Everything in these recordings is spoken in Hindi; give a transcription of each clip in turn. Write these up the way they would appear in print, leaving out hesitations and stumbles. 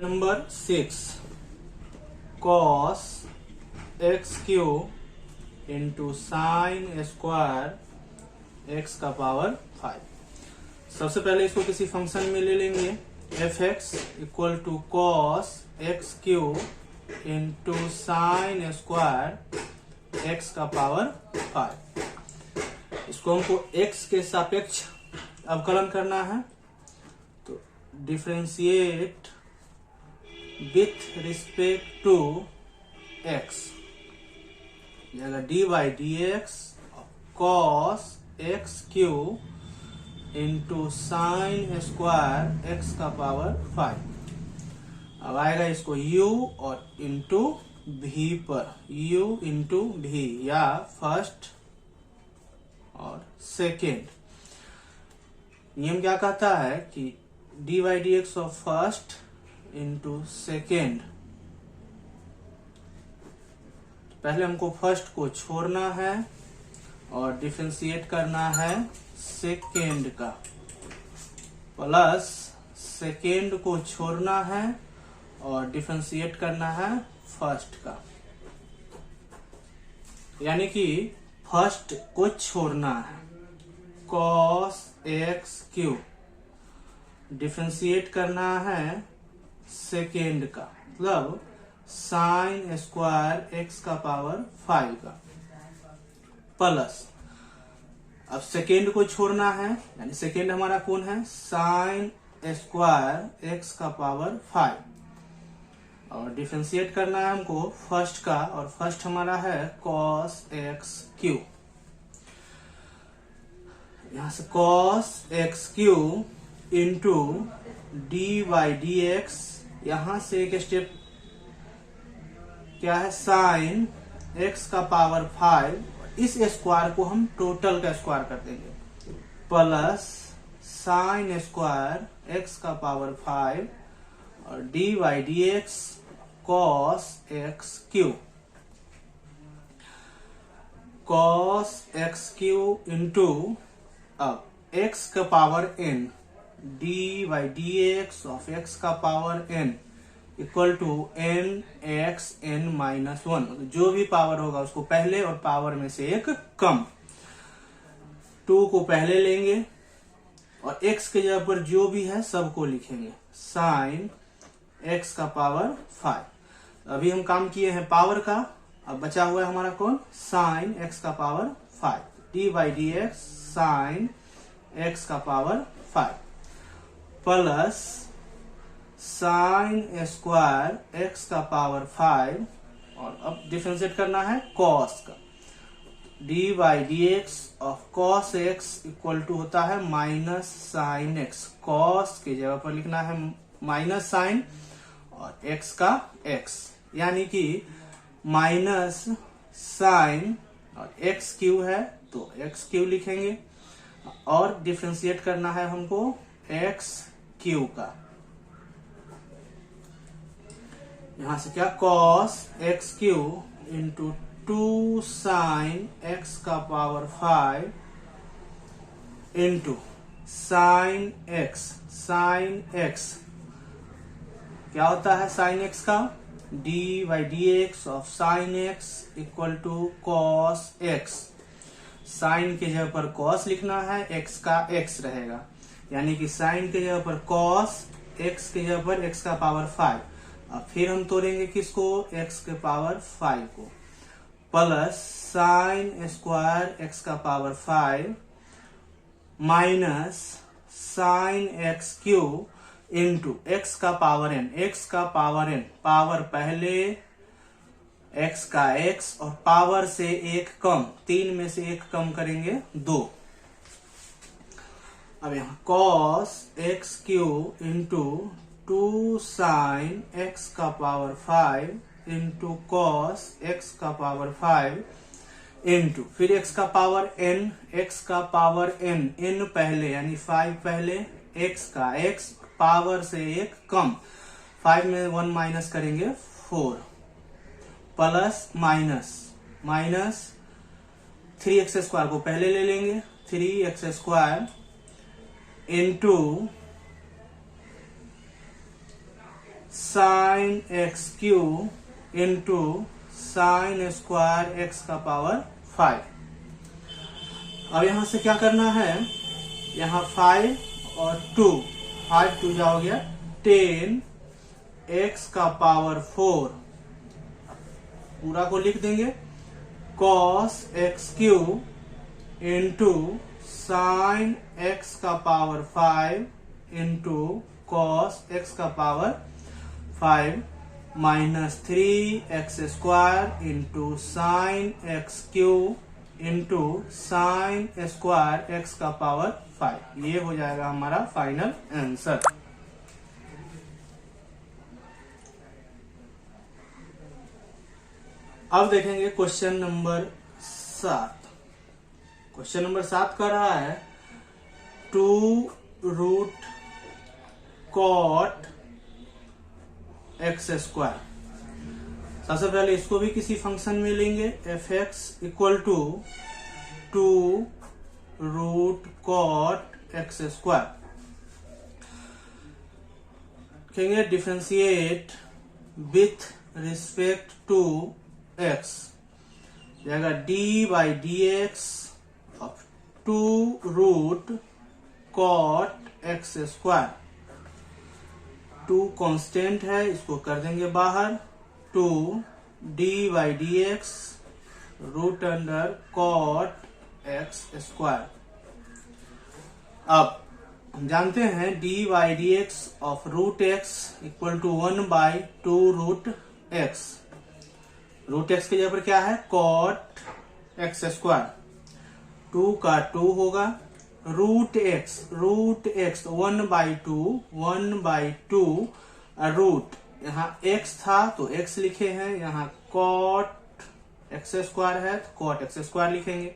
Number 6 cos x Q into sine square x का पावर 5। सबसे पहले इसको किसी फंक्शन में ले लेंगे। F x equal to cos x Q into sine square x का पावर 5। इसको हमको एक्स के सापेक्ष अवकलन करना है, तो differentiate with respect to X जाएगा D by D x cos x Q into sine square x का पावर 5। अब आएगा इसको u और इंटू भी पर, u इंटू भी या फर्स्ट और सेकेंड। नियम क्या कहता है कि D by D x of first into second. पहले हमको फर्स्ट को छोड़ना है और डिफरेंशिएट करना है सेकेंड का, प्लस सेकेंड को छोड़ना है और डिफरेंशिएट करना है फर्स्ट का। यानी कि फर्स्ट को छोड़ना है cos एक्स क्यू, डिफरेंशिएट करना है सेकेंड का, मतलब साइन स्क्वायर एक्स का पावर 5 का, प्लस अब सेकेंड को छोड़ना है, यानी सेकेंड हमारा कौन है, साइन स्क्वायर एक्स का पावर 5 और डिफरेंशिएट करना है हमको फर्स्ट का, और फर्स्ट हमारा है cos एक्स क्यू। यहां से cos X Q into D by D x, यहां से एक स्टेप क्या है, साइन एक्स का पावर 5, इस स्क्वायर को हम टोटल का स्क्वायर कर देंगे, प्लस साइन स्क्वायर एक्स का पावर 5 और D by D x cos x cube. Cos x Q into अब एक्स का power n, D by D x of X का power n equal to n X n minus 1। जो भी पावर होगा उसको पहले और पावर में से एक कम, 2 को पहले लेंगे और x के जगह पर जो भी है सबको लिखेंगे साइन x का पावर 5। अभी हम काम किए हैं पावर का, अब बचा हुआ है हमारा कौन, साइन x का power 5, d by D x sine x का power 5 plus sine square x का पावर 5 और अब डिफरेंशिएट करना है कॉस का, D by D x of cos x equal to होता है माइनस साइन एक्स। कॉस के जगह पर लिखना है माइनस साइन और एक्स का एक्स, यानी कि माइनस साइन और एक्स क्यू है तो एक्स क्यू लिखेंगे और डिफरेंशिएट करना है हमको एक्स क्यू का। यहां से क्या, cos X Q into 2 sine X का power 5 into sine X. Sine X क्या होता है, साइन एक्स का D by D x of sine X equal to cos X. Sine के जगह पर cos लिखना है, x का x रहेगा, यानी कि साइन के जगह पर cos, x के जगह पर x का पावर 5। अब फिर हम तोड़ेंगे किसको, x के पावर 5 को, प्लस साइन स्क्वायर x का power 5 minus sine x Q into x का पावर n। x का पावर n, पावर पहले x का x और पावर से एक कम, 3 में से एक कम करेंगे 2। अब यहाँ cos X Q into 2 sine X का पावर 5 इंटू कॉस एक्स का पावर 5 इंटू फिर x का पावर n, x का पावर n, n पहले यानी 5 पहले, x का x पावर से एक कम, 5 में 1 माइनस करेंगे 4 plus minus minus 3x square को पहले ले लेंगे, 3x square into sine x Q into sine square x का पावर 5। अब यहां से क्या करना है, यहाँ 5 और 2, 5 2 जा हो गया 10 एक्स का पावर 4, पूरा को लिख देंगे, cos x Q into sine X का पावर 5 इंटू कॉस एक्स का power 5 minus 3x square into sine x Q into sine square x का पावर 5। ये हो जाएगा हमारा फाइनल आंसर। अब देखेंगे क्वेश्चन नंबर 7। क्वेश्चन नंबर 7 कर रहा है 2 रूट कॉट एक्स स्क्वायर। सबसे पहले इसको भी किसी फंक्शन में लेंगे, F x equal to 2 root cot x square. कहेंगे differentiate with respect to X, जाएगा D by D x of 2 root cot x square. 2 constant है, इसको कर देंगे बाहर, 2 D by D X root under cot x square. अब हम जानते हैं D by D x of root x equal to 1 by 2 root X. Root X की जगह पर क्या है, कॉट एक्स स्क्वायर, 2 का 2 होगा, रूट एक्स 1 बाई 2 रूट, यहाँ x था तो x लिखे हैं, यहाँ कॉट एक्स स्क्वायर है तो कॉट एक्स स्क्वायर लिखेंगे,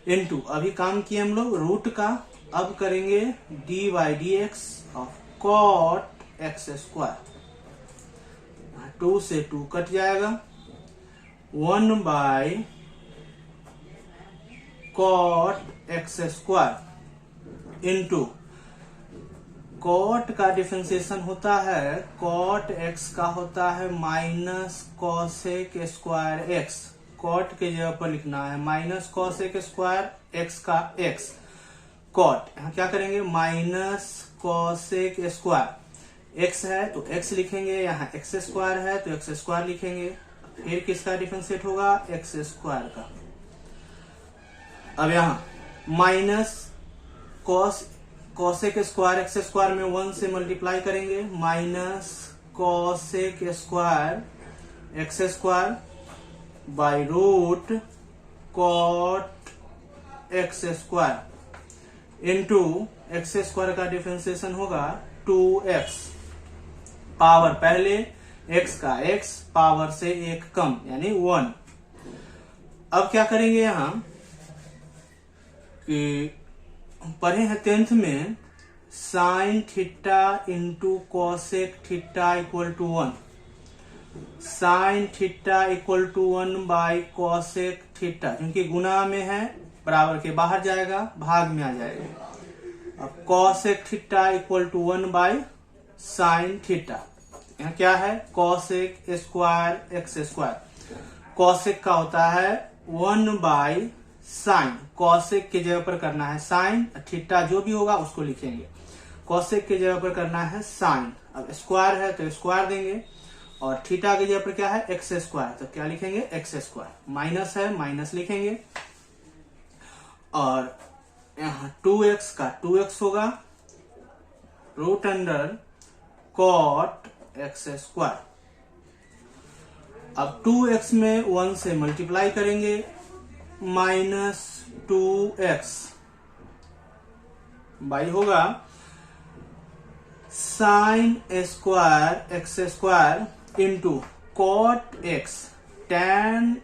इनटू अभी काम किए हम लोग रूट का, अब करेंगे d by D x of cot x square. 2 से 2 कट जाएगा, 1 by cot x square into cot का डिफरेंशिएशन होता है, कॉट एक्स का होता है minus cosec square x. Cot के जगह पर लिखना है माइनस कॉसेक स्क्वायर एक्स का एक्स, कॉट यहाँ क्या करेंगे माइनस कॉसेक स्क्वायर, एक्स है तो एक्स लिखेंगे, यहाँ एक्स स्क्वायर है तो एक्स स्क्वायर लिखेंगे, फिर किसका डिफरेंशिएट होगा, एक्स स्क्वायर का। अब यहाँ minus cosec square x square में 1 से मल्टीप्लाई करेंगे, minus cosec square x square by root cot x square into x square का डिफरेंशिएशन होगा 2x, पावर पहले x का x, पावर से 1 कम यानी 1। अब क्या करेंगे यहाँ कि पढ़े हैं 10th में sine theta into cosec theta equal to 1, sine theta equal to 1 by cosec theta, क्योंकि गुना में है बराबर के बाहर जाएगा, भाग में आ जाएगा। अब cosec theta equal to 1 by sine theta, यहाँ क्या है cosec square x square, cosec का होता है 1 बाई साइन, कॉसेक के जगह पर करना है साइन, थीटा जो भी होगा उसको लिखेंगे, कॉसेक के जगह पर करना है साइन, अब स्क्वायर है तो स्क्वायर देंगे, और थीटा की जगह पर क्या है एक्स स्क्वायर, तो क्या लिखेंगे एक्स स्क्वायर, माइनस है माइनस लिखेंगे, और यहाँ 2x का 2x होगा root under cot x square. अब 2x में 1 से मल्टीप्लाई करेंगे, माइनस 2x बाई होगा sine square x square into cot x, tan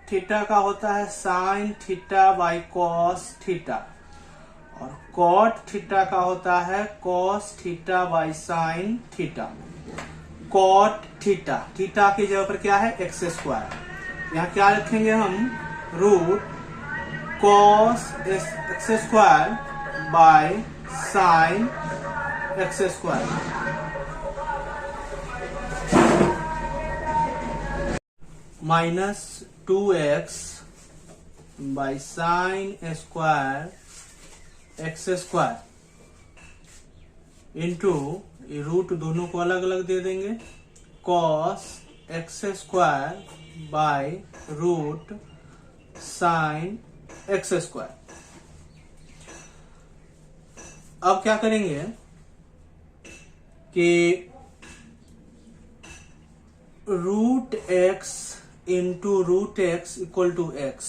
theta का होता है sine theta by cos theta, और कॉट थीटा का होता है cos theta by sine theta, cot theta, theta की जगह पर क्या है एक्स स्क्वायर, यहाँ क्या रखेंगे हम root cos x square by sine x square, minus 2x by sine square x square into root दोनों को अलग अलग दे देंगे cos x square by root sine x square. अब क्या करेंगे कि root x into root x equal to x,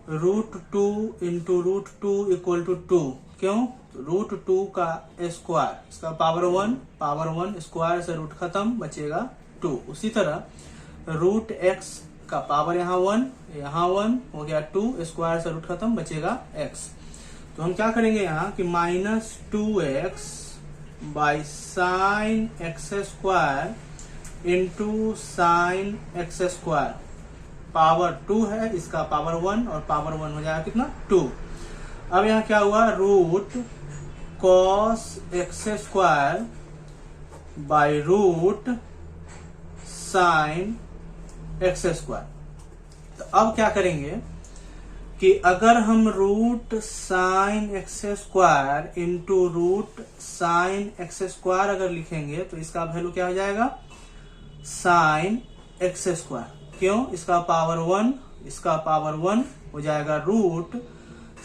root 2 into root 2 equal to 2। क्यों? रूट 2 का स्क्वायर, इसका पावर 1 स्क्वायर से रूट खत्म, बचेगा 2। उसी तरह रूट एक्स का पावर यहाँ 1 हो गया 2 स्क्वायर से रूट खत्म, बचेगा x। तो हम क्या करेंगे यहाँ कि minus 2x by sine x square into sine x square, power 2 है, इसका पावर 1 और पावर 1 हो जाएगा कितना 2। अब यहाँ क्या हुआ, root cos x square by root sine x square. तो अब क्या करेंगे कि अगर हम root sine x square into root sine x square अगर लिखेंगे तो इसका वैल्यू क्या हो जाएगा, साइन एक्स स्क्वायर। क्यों? इसका पावर 1, इसका पावर 1 हो जाएगा रूट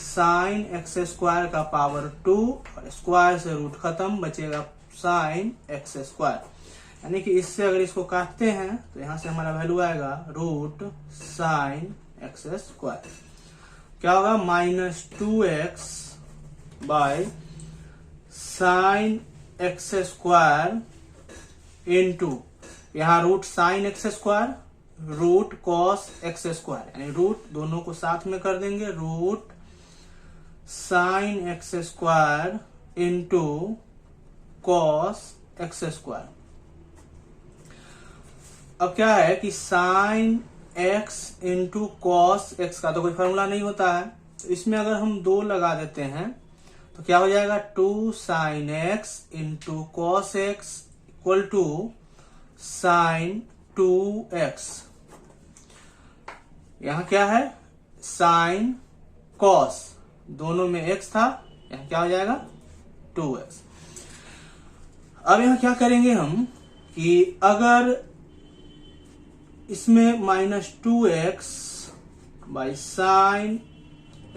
साइन एक्स स्क्वायर का पावर 2 और स्क्वायर से रूट खत्म, बचेगा साइन एक्स स्क्वायर। यानी कि इससे अगर इसको काटते हैं तो यहां से हमारा वैल्यू आएगा रूट साइन एक्स स्क्वायर। क्या होगा, minus 2x by sine x square into यहाँ root sine x square root cos x square, यानी रूट दोनों को साथ में कर देंगे, root sine x square into cos x square. अब क्या है कि sine x into cos x का तो कोई फॉर्मूला नहीं होता है, तो इसमें अगर हम 2 लगा देते हैं तो क्या हो जाएगा, 2 sine x into cos x equal to sine 2x। यहां क्या है, साइन कॉस, दोनों में x था, यहां क्या हो जाएगा 2x। अब यहां क्या करेंगे हम कि अगर इसमें minus 2x by sine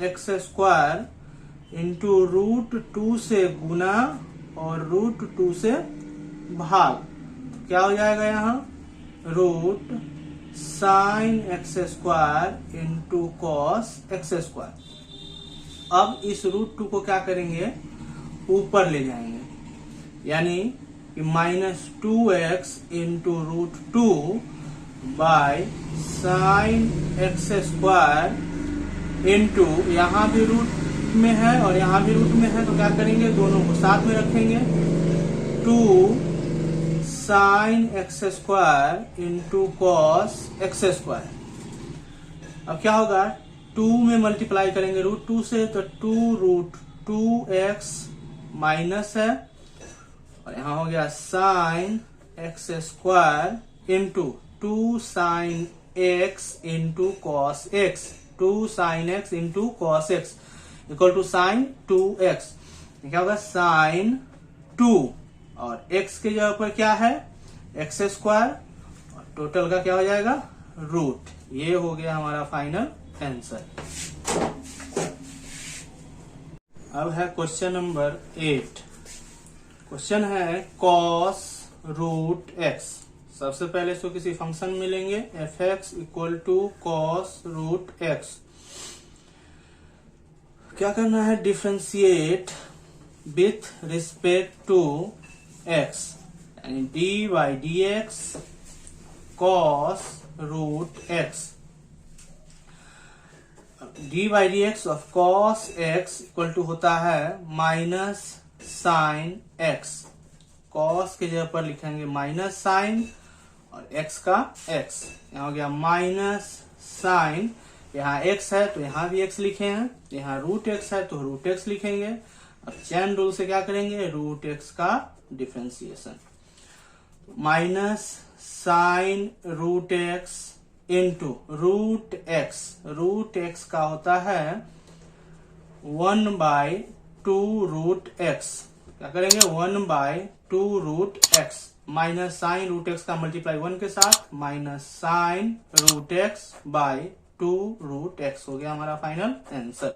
x square into root 2 से गुना और रूट 2 से भाग, तो क्या हो जाएगा यहाँ root sine x square into cos x square. अब इस रूट 2 को क्या करेंगे, ऊपर ले जाएंगे, यानी कि minus 2x into root 2 by sine x square into यहाँ भी रूट में है और यहाँ भी रूट में है, तो क्या करेंगे, दोनों को साथ में रखेंगे, 2 sine x square into cos x square. अब क्या होगा, 2 में मल्टीप्लाई करेंगे रूट 2 से, तो 2 रूट 2x माइनस है और यहाँ हो गया sine x square into 2 sine x into cos x, 2 sine x into cos x equal to sine 2x। क्या होगा, साइन 2 और x के जगह पर क्या है, एक्स स्क्वायर, और टोटल का क्या हो जाएगा रूट। ये हो गया हमारा फाइनल आंसर। अब है क्वेश्चन नंबर 8। क्वेश्चन है कॉस रूट एक्स। सबसे पहले इसको किसी फंक्शन में लेंगे, F x equal to cos root x. क्या करना है, differentiate with respect to x, यानी d by D x cos root x. D by D x of cos x equal to होता है माइनस साइन एक्स। कॉस के जगह पर लिखेंगे माइनस साइन और एक्स का एक्स, यहाँ हो गया माइनस साइन, यहाँ एक्स है तो यहाँ भी एक्स लिखे हैं, यहाँ रूट एक्स है तो रूट एक्स लिखेंगे। अब चैन रूल से क्या करेंगे, रूट एक्स का differentiation. Minus sine root x into root x का होता है 1/2 रूट एक्स। क्या करेंगे 1/2 root x minus sine root x का मल्टीप्लाई 1 के साथ minus sine root x by 2 root x हो गया हमारा फाइनल आंसर।